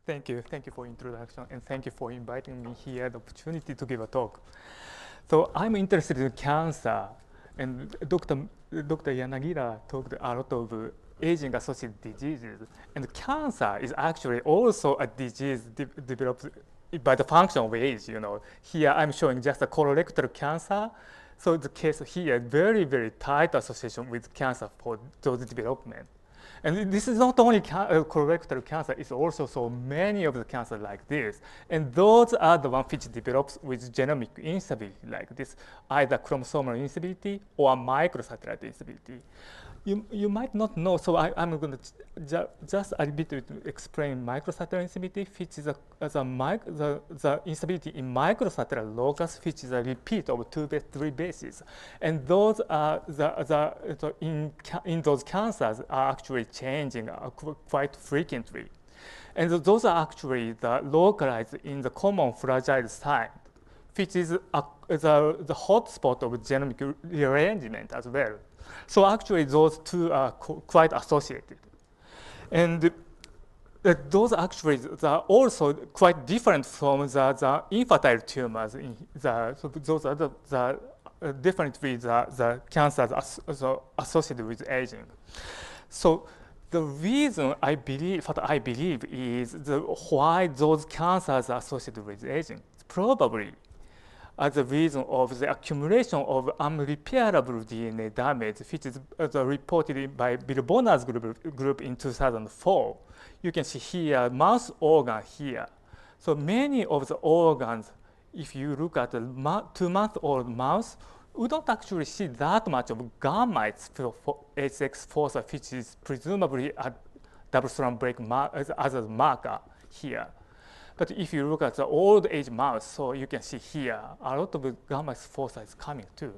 Thank you. Thank you for introduction, and thank you for inviting me here, the opportunity to give a talk. So I'm interested in cancer, and Dr. Yanagira talked a lot of aging-associated diseases, and cancer is actually also a disease developed by the function of age. Here I'm showing just a colorectal cancer. So the case here, very, very tight association with cancer for those development. And this is not only colorectal cancer, it's also so many of the cancers like this. And those are the ones which develops with genomic instability like this, either chromosomal instability or microsatellite instability. You might not know, so I'm going to just a bit explain microsatellite instability, which is the instability in microsatellite locus, which is a repeat of 3 bases. And those are in those cancers are actually changing quite frequently. And those are actually localized in the common fragile site, which is the hotspot of genomic rearrangement as well. So actually, those two are quite associated. And those actually are also quite different from the infertile tumors. So those are definitely the cancers associated with aging. So the reason I believe is why those cancers are associated with aging. Probably as a reason of the accumulation of unrepairable DNA damage, which is reported by Bill Bonner's group in 2004. You can see here mouse organ here. So many of the organs, if you look at the 2-month-old mouse, we don't actually see that much of gametes for HX4, which is presumably a double-strand break as a marker here. But if you look at the old age mouse, so you can see here a lot of gamma foci is coming too.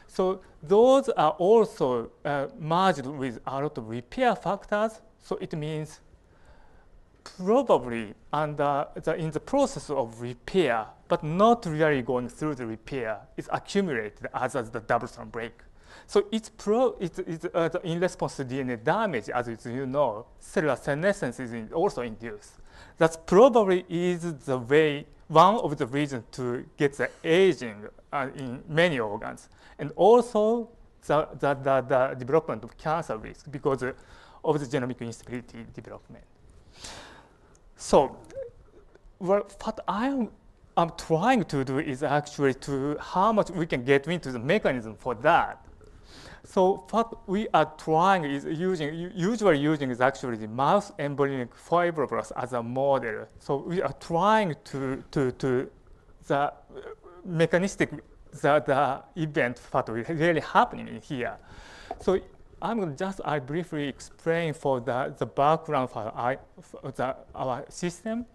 So those are also merged with a lot of repair factors. So it means probably in the process of repair, but not really going through the repair, it's accumulated as the double-strand break. So it's in response to DNA damage, as you know, cellular senescence is also induced. That probably is the way, one of the reasons to get the aging in many organs. And also the development of cancer risk because of the genomic instability development. So what I'm trying to do is actually how much we can get into the mechanism for that. So what we are trying is usually using is actually the mouse embryonic fibroblasts as a model. So we are trying to the mechanistic the event what is really happening in here. So I'm going to I briefly explain for the background for our system.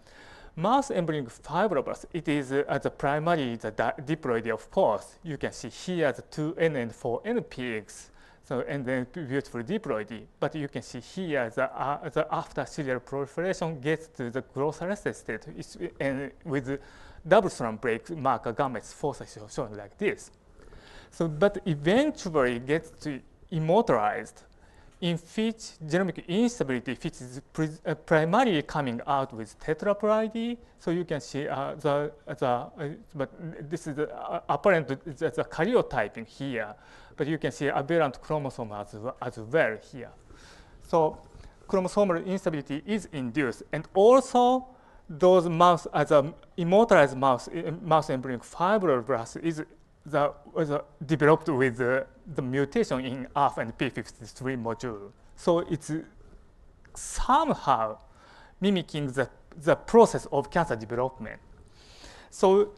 Mouse embryonic fibroblasts, it is the primary the diploidy, of course. You can see here the 2N and 4N peaks, so and then beautiful diploidy. But you can see here the after serial proliferation gets to the growth arrested state and with double-strand break marker gametes foci shown like this. So, but eventually gets to immortalized, in which genomic instability, which is primarily coming out with tetraploidy. So you can see but this is apparent the karyotyping here, but you can see aberrant chromosome as well here. So chromosomal instability is induced, and also those mouse as a immortalized mouse embryonic fibroblast is developed with the mutation in ARF and P53 module. So it's somehow mimicking the process of cancer development. So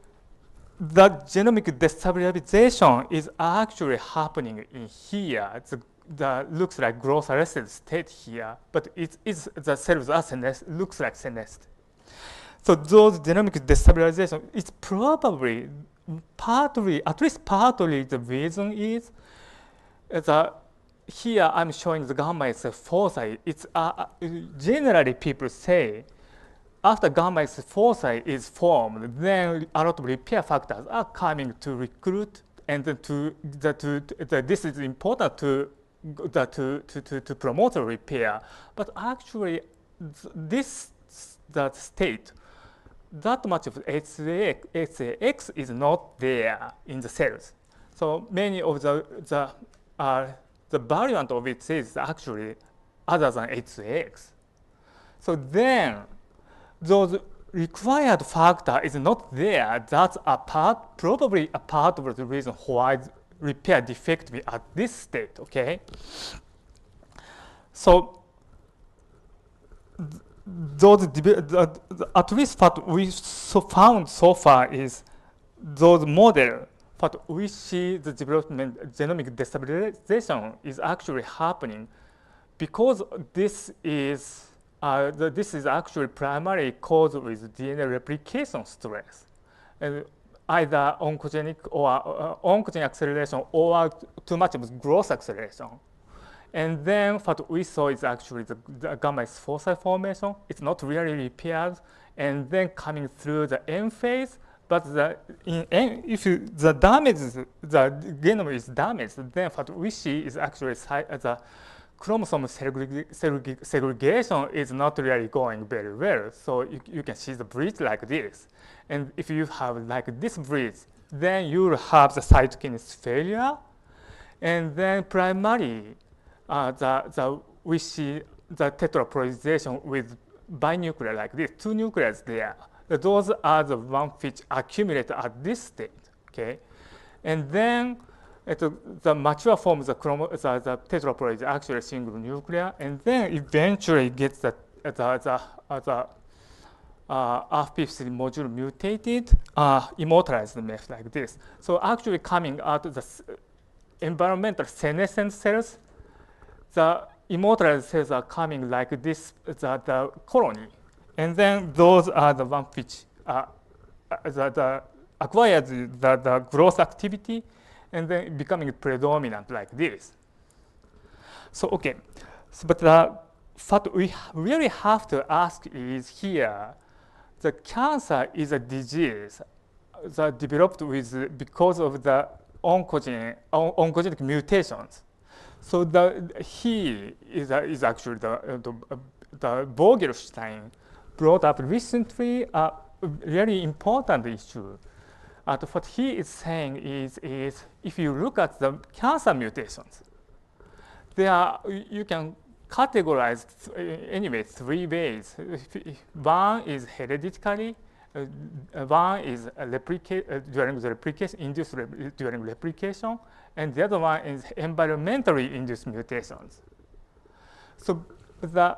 the genomic destabilization is actually happening in here. The looks like growth arrested state here, but the cells are looks like senesced. So those genomic destabilization is probably partly, at least partly, the reason is here I'm showing the gamma X foci. It's generally people say after gamma X foci is formed, then a lot of repair factors are coming to recruit, and then this is important to promote the repair. But actually, this that state, that much of HAX is not there in the cells. So many of the variant of it is actually other than HAX. So then those required factor is not there. That's probably a part of the reason why repair defect be at this state, okay? So at least what we found so far is those models, but we see the development genomic destabilization is actually happening because this is actually primarily caused with DNA replication stress, and either oncogenic or oncogenic acceleration or too much of growth acceleration. And then what we saw is actually the gamma S foci formation. It's not really repaired, and then coming through the M phase. But if the genome is damaged, then what we see is actually the chromosome segregation is not really going very well. So you can see the bridge like this. And if you have like this bridge, then you will have the cytokinase failure. And then primarily, we see the tetraploidization with binuclear like this, 2 nuclei there. Those are the one which accumulate at this state, okay? And then the mature form of the tetraploid is actually single nuclear, and then eventually gets the RP3 module mutated, immortalized mesh like this. So actually coming out of the environmental senescent cells, the immortalized cells are coming like this, the colony. And then those are the one which acquires the growth activity and then becoming predominant like this. So, okay, so, but what we really have to ask is here, the cancer is a disease that developed because of the oncogenic mutations. So he is actually the Vogelstein brought up recently a really important issue. What he is saying is if you look at the cancer mutations, you can categorize anyway 3 ways. One is hereditary, one is during the replication, induced during replication, and the other one is environmentally induced mutations. So the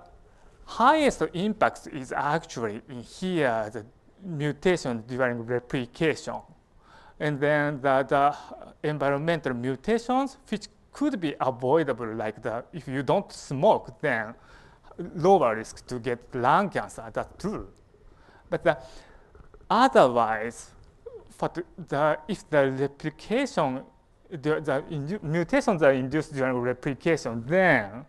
highest impact is actually in here, the mutation during replication. And then the environmental mutations, which could be avoidable, like if you don't smoke, then lower risk to get lung cancer, that's true. But otherwise, if the replication, the mutations are induced during replication, then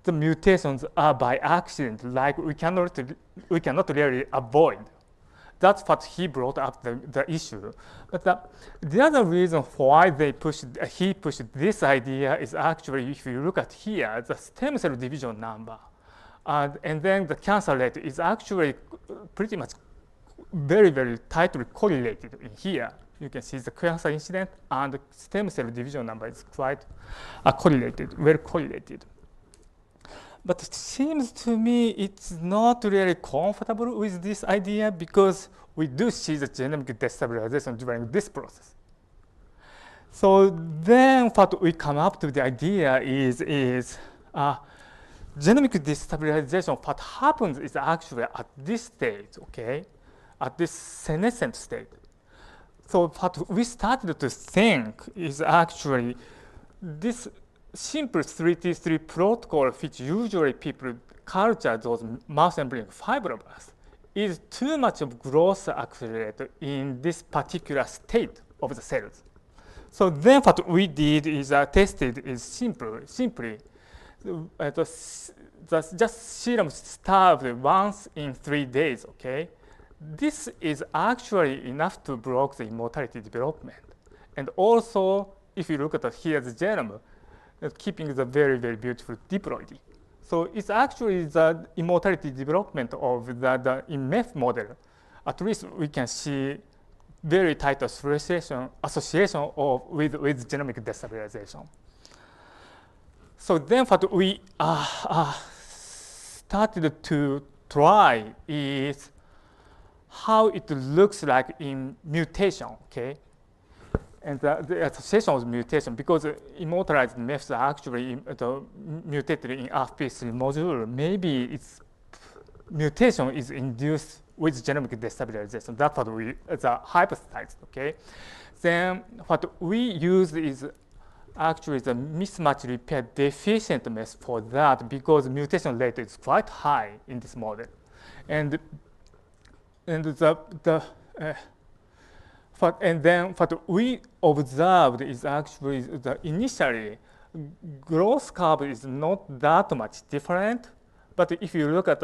the mutations are by accident, like we cannot really avoid. That's what he brought up the issue. But the other reason why he pushed this idea is actually, if you look at here, the stem cell division number, and then the cancer rate is actually pretty much very, very tightly correlated in here. You can see the cancer incidence and the stem cell division number is quite correlated, well correlated. But it seems to me it's not really comfortable with this idea because we do see the genomic destabilization during this process. So then what we come up to the idea is genomic destabilization, what happens is actually at this stage, okay, at this senescent state. So what we started to think is actually this simple 3T3 protocol, which usually people culture those mouse embryonic fibroblasts, is too much of growth accelerator in this particular state of the cells. So then what we did is tested is simply just serum starved once in 3 days, okay? This is actually enough to block the immortality development. And also, if you look at here, the genome, keeping the very, very beautiful diploidy. So it's actually the immortality development of the in MEF model. At least we can see very tight association with genomic destabilization. So then what we started to try is how it looks like in mutation, okay? And the association of mutation, because immortalized MEFs are actually mutated in RP3 module, maybe its mutation is induced with genomic destabilization. That's what we the hypothesized, okay? Then what we use is actually the mismatch repair deficient MEFs for that, because mutation rate is quite high in this model. And then what we observed is actually initially growth curve is not that much different. But if you look at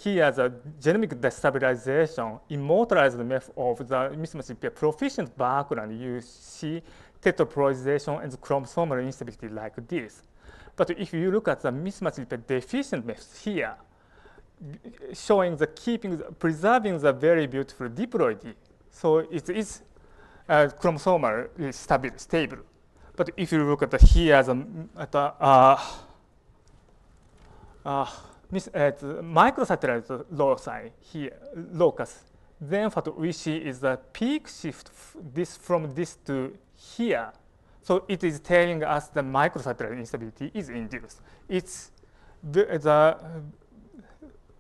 here, the genomic destabilization, immortalized MEF of the mismatch repair proficient background, you see tetraploidization and chromosomal instability like this. But if you look at the mismatch repair deficient MEFs here, showing preserving the very beautiful diploidy, so it is chromosomal is stable. But if you look at here, microsatellite loci here, locus, then what we see is the peak shift from this to here. So it is telling us the microsatellite instability is induced. It's the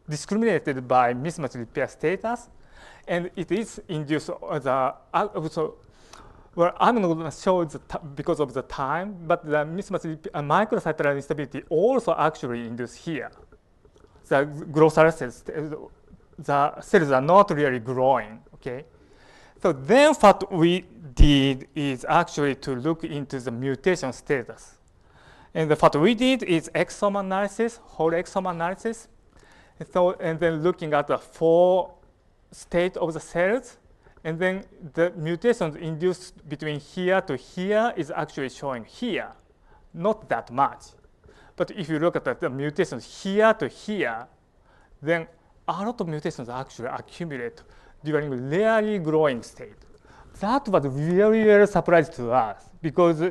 discriminated by mismatch repair status, and it is induced well, I'm not going to show because of the time, but the mismatch microsatellite instability also actually induced here. The growth cells, the cells are not really growing, okay? So then what we did is actually to look into the mutation status. And what we did is exome analysis, whole exome analysis. And then looking at the 4 state of the cells, and then the mutations induced between here to here is actually showing here, not that much. But if you look at the mutations here to here, then a lot of mutations actually accumulate during rarely growing state. That was really, very surprising to us, because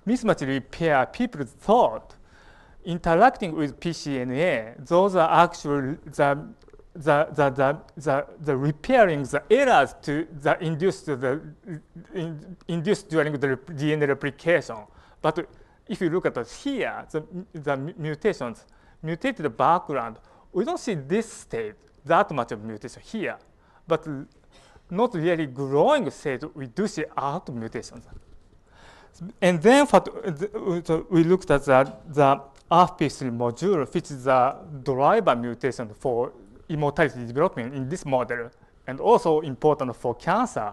mismatch repair, people thought interacting with pCNA, those are actually the repairing the errors to the induced during the DNA replication. But if you look at here, the mutations, mutated background, we don't see this state, that much of mutation here. But not really growing state, we do see a lot of mutations. And then we looked at the RP3 module, which is the driver mutation for immortality development in this model, and also important for cancer.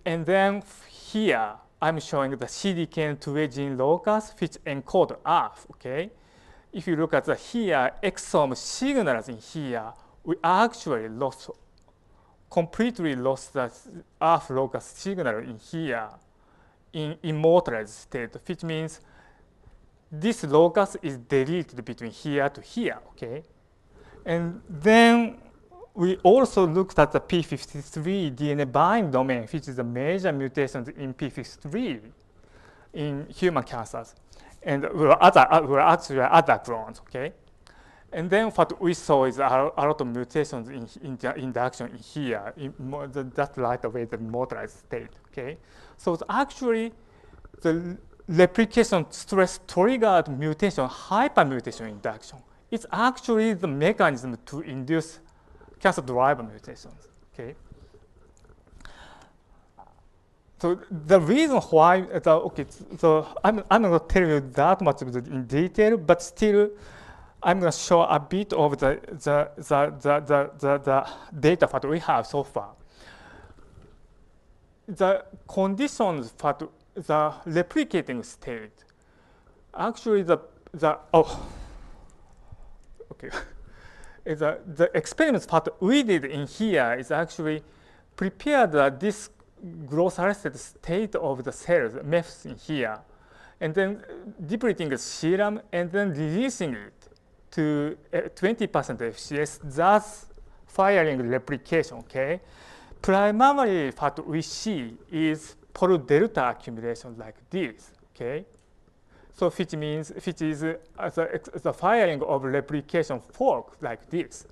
And then here, I'm showing the CDKN2A gene locus, which encode ARF, okay? If you look at here, exome signals in here, we actually completely lost the ARF locus signal in here in immortalized state, which means this locus is deleted between here to here, okay? And then we also looked at the p53 DNA bind domain, which is a major mutation in p53 in human cancers. And we're actually other clones, okay? And then what we saw is a lot of mutations in the induction in here, that's right away the immortalized state, okay? So it's actually the replication stress triggered mutation, hypermutation induction. It's actually the mechanism to induce cancer driver mutations, okay? So the reason why, so I'm not going to tell you that much in detail, but still, I'm going to show a bit of the data that we have so far. The conditions for the replicating state, actually the experiments that we did in here is actually prepared this growth arrested state of the cells, MEFs in here, and then depleting the serum and then releasing it to 20% FCS, thus firing replication, okay? Primarily what we see is pol delta accumulation like this, okay? So which is the firing of replication fork like this.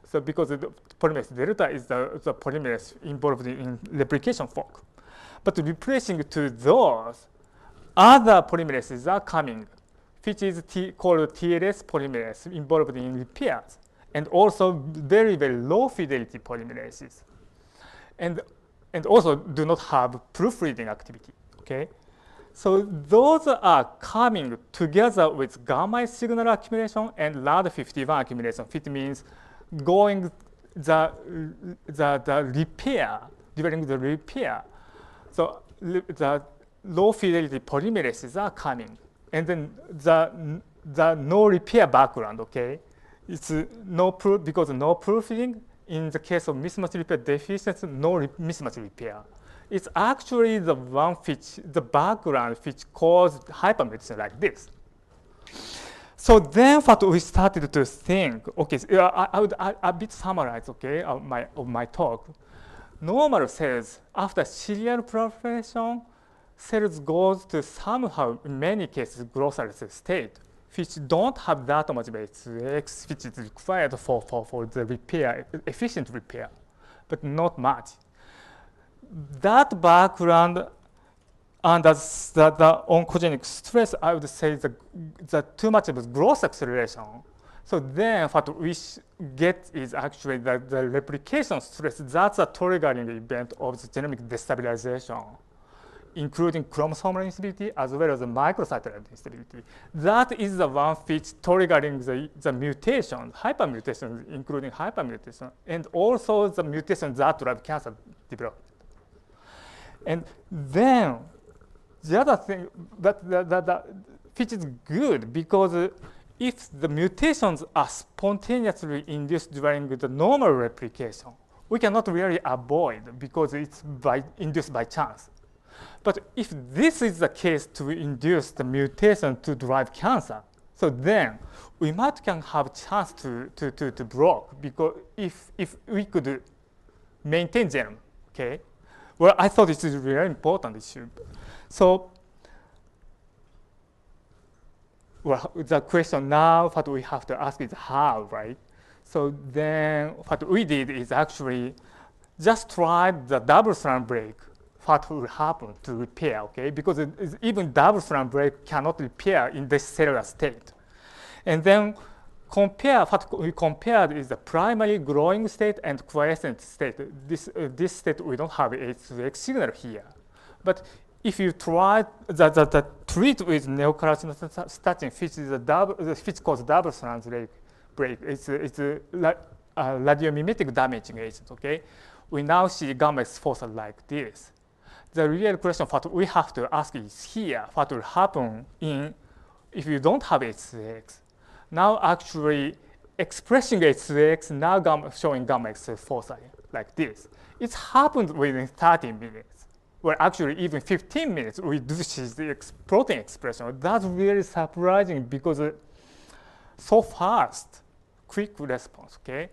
So because the polymerase delta is the polymerase involved in replication fork. But replacing to those, other polymerases are coming, which is called TLS polymerase involved in repairs, and also very, very low fidelity polymerases. And also do not have proofreading activity, okay? So those are coming together with gamma signal accumulation and LAD51 accumulation, which means going the repair, during the repair. So the low fidelity polymerases are coming. And then the no repair background, okay? It's no proof, because no proofing. In the case of mismatch repair deficiency, no mismatch repair. It's actually the one which, the background which caused hypermutation like this. So then what we started to think, okay, so I would a bit summarize, okay, of my talk. Normal cells, after serial proliferation, cells goes to somehow, in many cases, glossal state, which don't have that much base X, which is required for the repair, efficient repair, but not much. That background and the oncogenic stress, I would say the too much of growth acceleration. So then what we get is actually the replication stress. That's a triggering event of the genomic destabilization, including chromosomal instability as well as the microsatellite instability. That is the one which triggering the mutation, hypermutation, including hypermutation, and also the mutation that drive cancer development. And then the other thing, which is good, because if the mutations are spontaneously induced during the normal replication, we cannot really avoid because it's induced by chance. But if this is the case to induce the mutation to drive cancer, so then we might can have chance to block, because if we could maintain genome, okay? Well, I thought this is a very important issue. So, well, the question now, what we have to ask is how, right? So then what we did is actually just try the double-strand break. What will happen to repair, okay? Because even double-strand break cannot repair in this cellular state. And then what we compared is the primary growing state and quiescent state. This state, we don't have H2X signal here. But if you try the treat with neocarcinostatin, which causes double-strand break, it's a radiomimetic damaging agent, okay? We now see gamma exposure like this. The real question what we have to ask is here, what will happen if you don't have H2X? Now actually expressing H2X, now showing gamma exposure like this. It happened within 30 minutes. Well, actually even 15 minutes reduces the protein expression. That's really surprising because so fast, quick response, okay?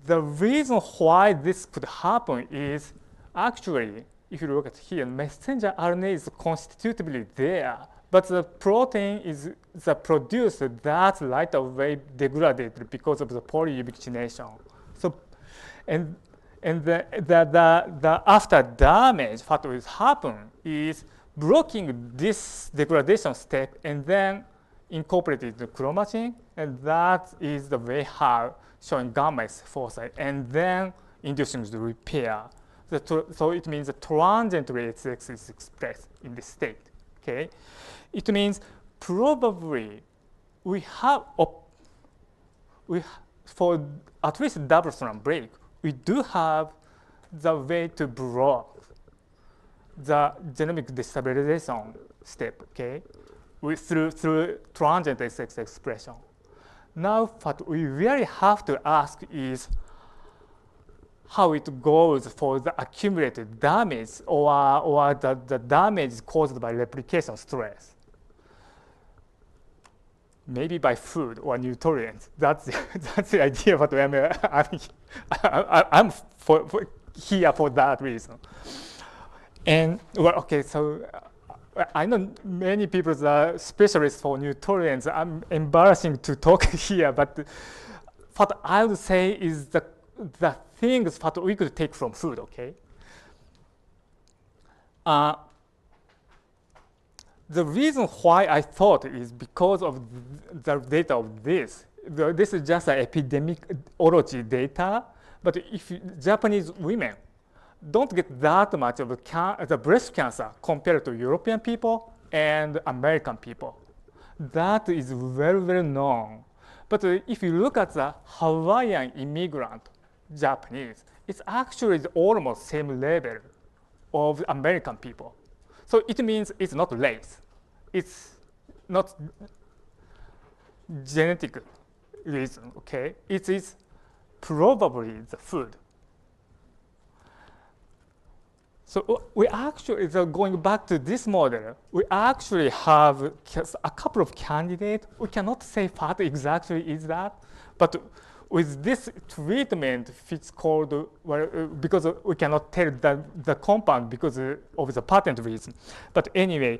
The reason why this could happen is actually, if you look at here, messenger RNA is constitutively there, but the protein is produced that's right away degraded because of the polyubiquitination. So, and the after damage, what will happen is blocking this degradation step and then incorporated the chromatin, and that is the way how showing gamma exposure and then inducing the repair. So it means the transiently H2X is expressed in this state, okay? It means probably we have, for at least double-strand break, we do have the way to block the genomic destabilization step, okay? Through transient H2X expression. Now what we really have to ask is how it goes for the accumulated damage or the damage caused by replication stress. maybe by food or nutrients. That's that's the idea. But I'm here for that reason. And well, okay, so I know many people are specialists for nutrients. I'm embarrassing to talk here, but what I would say is the things that we could take from food. Okay. The reason why I thought is because of the data of this. This is just an epidemiology data, but if Japanese women don't get that much of the breast cancer compared to European people and American people. That is very, very known. But if you look at the Hawaiian immigrant Japanese, it's actually almost same level of American people. So it means it's not race. It's not genetic reason, okay? It is probably the food. So we actually, so going back to this model, we actually have a couple of candidates. We cannot say what exactly is that, but with this treatment, it's called, well, because we cannot tell the compound because of the patent reason. But anyway,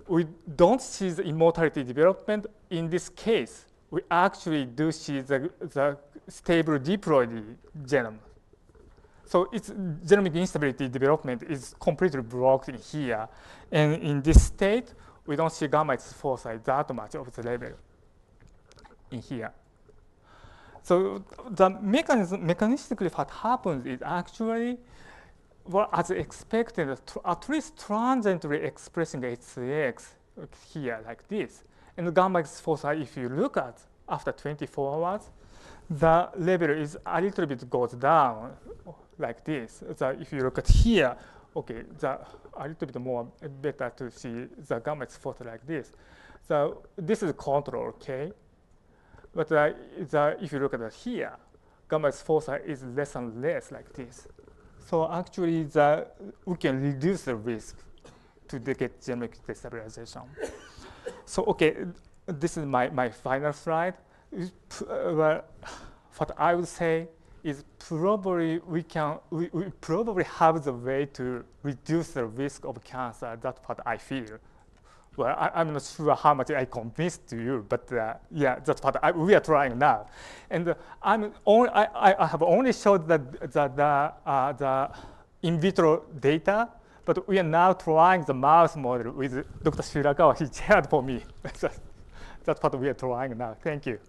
we don't see the immortality development. In this case, we actually do see the stable diploid genome. So its genomic instability development is completely blocked in here. And in this state, we don't see gamma foci that much of the level in here. So the mechanistically what happens is actually, well, as expected, at least transiently expressing HCX here like this. And the gamma foci, if you look at after 24 hours, the level is a little bit goes down like this. So if you look at here, okay, a little bit more better to see the gamma foci like this. So this is control, okay? But if you look at here, gamma foci is less and less like this. So actually, we can reduce the risk to get genomic destabilization. So okay, this is my final slide. Well, what I would say is probably we probably have the way to reduce the risk of cancer. That's what I feel. Well, I'm not sure how much I convinced to you, but yeah, that's what we are trying now. And I have only showed the in vitro data, but we are now trying the mouse model with Dr. Shirakawa. He shared for me. That's what we are trying now. Thank you.